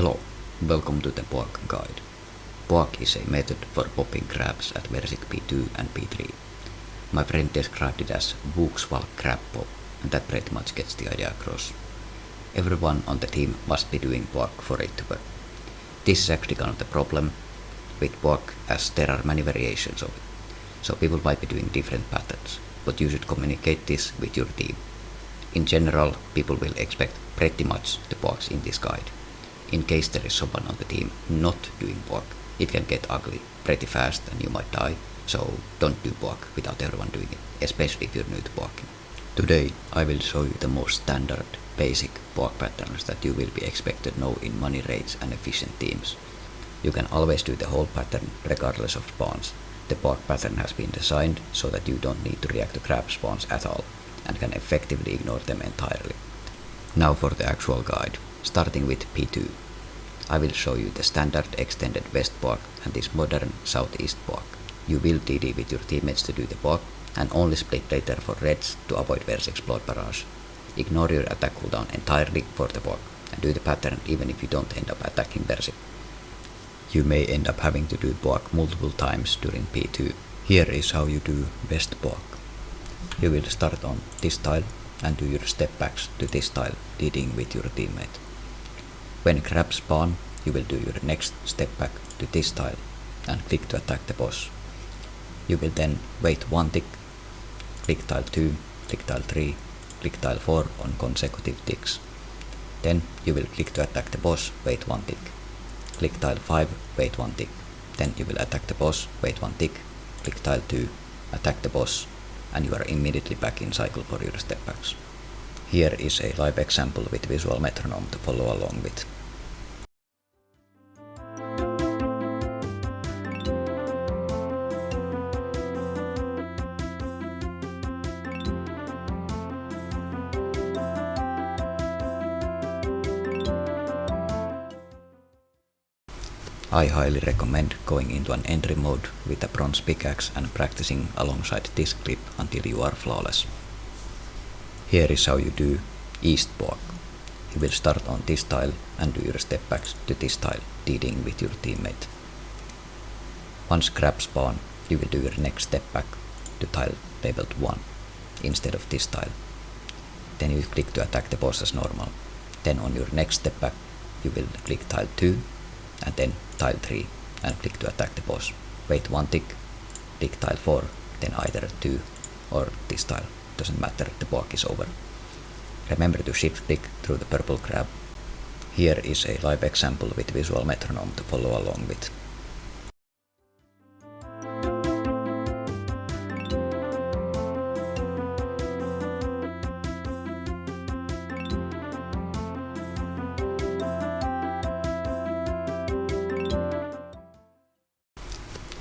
Hello, welcome to the Boak guide. Boak is a method for popping crabs at Verzik P2 and P3. My friend described it as Vuxval crab pop, and that pretty much gets the idea across. Everyone on the team must be doing Boak for it to work. This is actually kind of the problem with Boak, as there are many variations of it. So people might be doing different patterns, but you should communicate this with your team. In general, people will expect pretty much the Boaks in this guide. In case there is someone on the team not doing Boak, it can get ugly pretty fast and you might die, so don't do Boak without everyone doing it, especially if you're new to Boaking. Today I will show you the most standard, basic Boak patterns that you will be expected to know in money rates and efficient teams. You can always do the whole pattern regardless of spawns. The Boak pattern has been designed so that you don't need to react to crab spawns at all, and can effectively ignore them entirely. Now for the actual guide. Starting with P2. I will show you the standard extended west Boak and this modern southeast Boak. You will DD with your teammates to do the Boak, and only split later for reds to avoid Verzik's blood barrage. Ignore your attack cooldown entirely for the Boak, and do the pattern even if you don't end up attacking Verzik. You may end up having to do Boak multiple times during P2. Here is how you do west Boak. You will start on this tile and do your step backs to this tile, DDing with your teammate. When crabs spawn, you will do your next step back to this tile and click to attack the boss. You will then wait one tick, click tile 2, click tile 3, click tile 4 on consecutive ticks. Then you will click to attack the boss, wait one tick. Click tile 5, wait one tick. Then you will attack the boss, wait one tick, click tile 2, attack the boss, and you are immediately back in cycle for your step backs. Here is a live example with visual metronome to follow along with. I highly recommend going into an entry mode with a bronze pickaxe and practicing alongside this clip until you are flawless. Here is how you do east Boak. You will start on this tile and do your step backs to this tile, DDing with your teammate. Once crabs spawn, you will do your next step back to tile labeled 1 instead of this tile. Then you click to attack the boss as normal. Then on your next step back, you will click tile 2 and then tile 3 and click to attack the boss. Wait one tick, click tile 4, then either 2 or this tile. Doesn't matter, the Boak is over. Remember to shift click through the purple crab. Here is a live example with visual metronome to follow along with.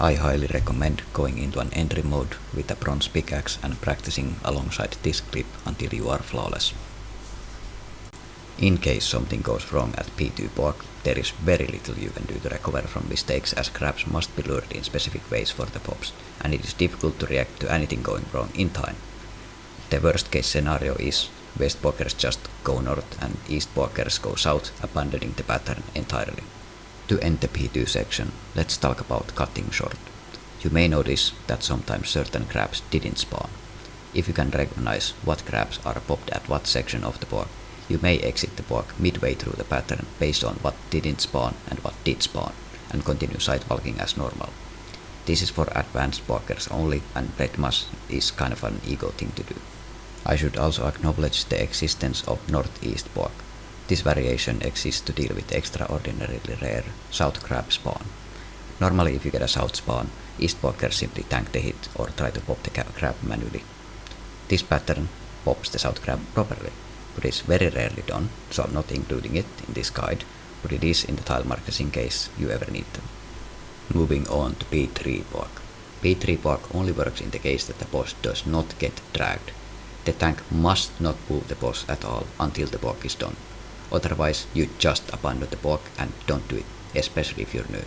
I highly recommend going into an entry mode with a bronze pickaxe and practicing alongside this clip until you are flawless. In case something goes wrong at P2 Boak, there is very little you can do to recover from mistakes, as crabs must be lured in specific ways for the pops, and it is difficult to react to anything going wrong in time. The worst case scenario is west Boakers just go north and east Boakers go south, abandoning the pattern entirely. To end the P2 section, let's talk about cutting short. You may notice that sometimes certain crabs didn't spawn. If you can recognize what crabs are popped at what section of the Boak, you may exit the Boak midway through the pattern based on what didn't spawn and what did spawn, and continue sidewalking as normal. This is for advanced Boakers only, and pretty much is kind of an ego thing to do. I should also acknowledge the existence of northeast Boak. This variation exists to deal with extraordinarily rare south crab spawn. Normally if you get a south spawn, east Boakers simply tank the hit or try to pop the crab manually. This pattern pops the south crab properly, but is very rarely done, so I'm not including it in this guide, but it is in the tile markers in case you ever need them. Moving on to P3 Boak. P3 Boak only works in the case that the boss does not get dragged. The tank must not move the boss at all until the Boak is done. Otherwise, you just abandon the Boak and don't do it, especially if you're new.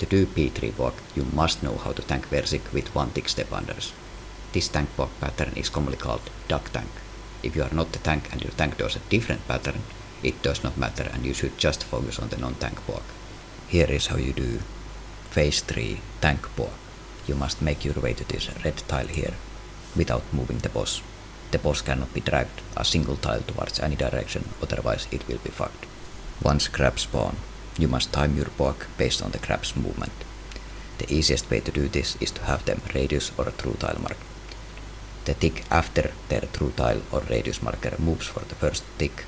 To do P3 Boak, you must know how to tank Verzik with one tick step unders. This tank Boak pattern is commonly called ducktank. If you are not the tank and your tank does a different pattern, it does not matter and you should just focus on the non-tank walk. Here is how you do phase 3 tank walk. You must make your way to this red tile here without moving the boss. The boss cannot be dragged a single tile towards any direction, otherwise it will be fucked. Once crabs spawn, you must time your walk based on the crab's movement. The easiest way to do this is to have them radius or true tile mark. The tick after their true tile or radius marker moves for the first tick.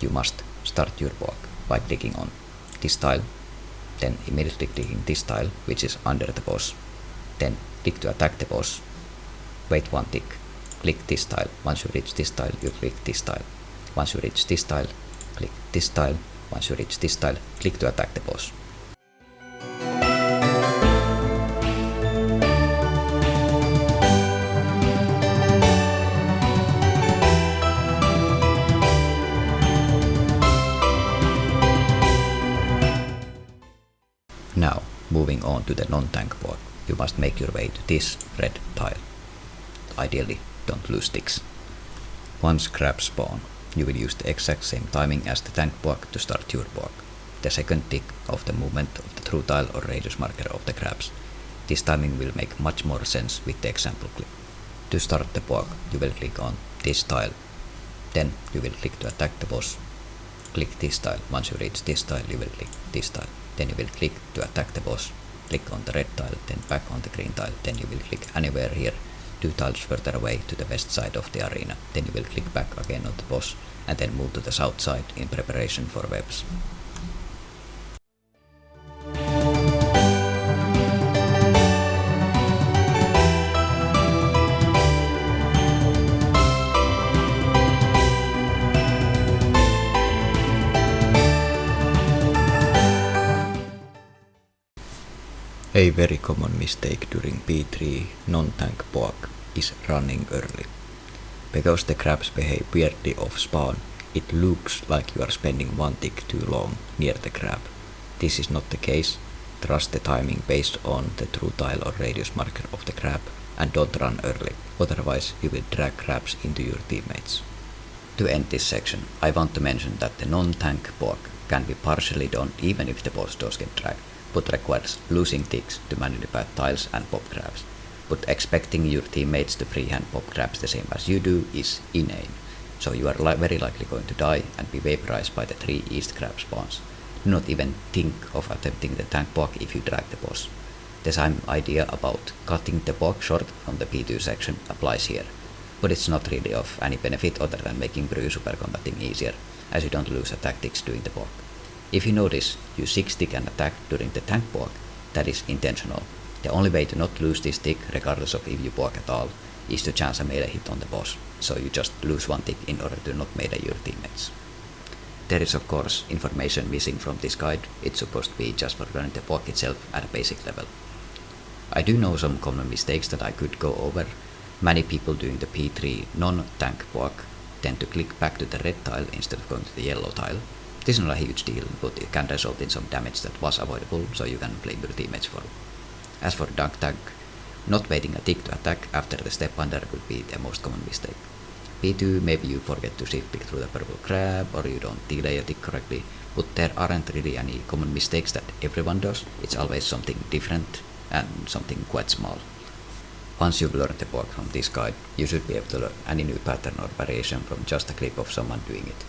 You must start your walk by clicking on this tile, then immediately clicking this tile which is under the boss. Then click to attack the boss. Wait one tick. Click this tile. Once you reach this tile, you click this tile. Once you reach this tile, click this tile. Once you reach this tile, click to attack the boss. Now, moving on to the non-tank walk, you must make your way to this red tile. Ideally, don't lose ticks. Once crabs spawn, you will use the exact same timing as the tank walk to start your walk. The second tick of the movement of the true tile or radius marker of the crabs. This timing will make much more sense with the example clip. To start the walk, you will click on this tile. Then you will click to attack the boss. Click this tile. Once you reach this tile, you will click this tile. Then you will click to attack the boss. Click on the red tile, then back on the green tile. Then you will click anywhere here, 2 tiles further away to the west side of the arena. Then you will click back again on the boss and then move to the south side in preparation for webs. A very common mistake during P3 non-tank walk is running early. Because the crabs behave weirdly off spawn, it looks like you are spending one tick too long near the crab. This is not the case. Trust the timing based on the true tile or radius marker of the crab and don't run early, otherwise you will drag crabs into your teammates. To end this section, I want to mention that the non-tank walk can be partially done even if the boss does get dragged, but requires losing ticks to manipulate tiles and pop crabs. But expecting your teammates to freehand pop crabs the same as you do is inane, so you are very likely going to die and be vaporized by the 3 east crab spawns. Do not even think of attempting the tank walk if you drag the boss. The same idea about cutting the walk short from the P2 section applies here, but it's not really of any benefit other than making brew super combating easier, as you don't lose attack ticks doing the walk. If you notice you 6 tick an attack during the tank walk, that is intentional. The only way to not lose this tick, regardless of if you walk at all, is to chance a melee hit on the boss, so you just lose 1 tick in order to not melee your teammates. There is of course information missing from this guide. It's supposed to be just for running the walk itself at a basic level. I do know some common mistakes that I could go over. Many people doing the P3 non-tank walk tend to click back to the red tile instead of going to the yellow tile. This is not a huge deal, but it can result in some damage that was avoidable, so you can blame your teammates for it. As for ducktank, not waiting a tick to attack after the step under would be the most common mistake. P2, maybe you forget to shift pick through the purple crab, or you don't delay a tick correctly, but there aren't really any common mistakes that everyone does. It's always something different and something quite small. Once you've learned the walk from this guide, you should be able to learn any new pattern or variation from just a clip of someone doing it.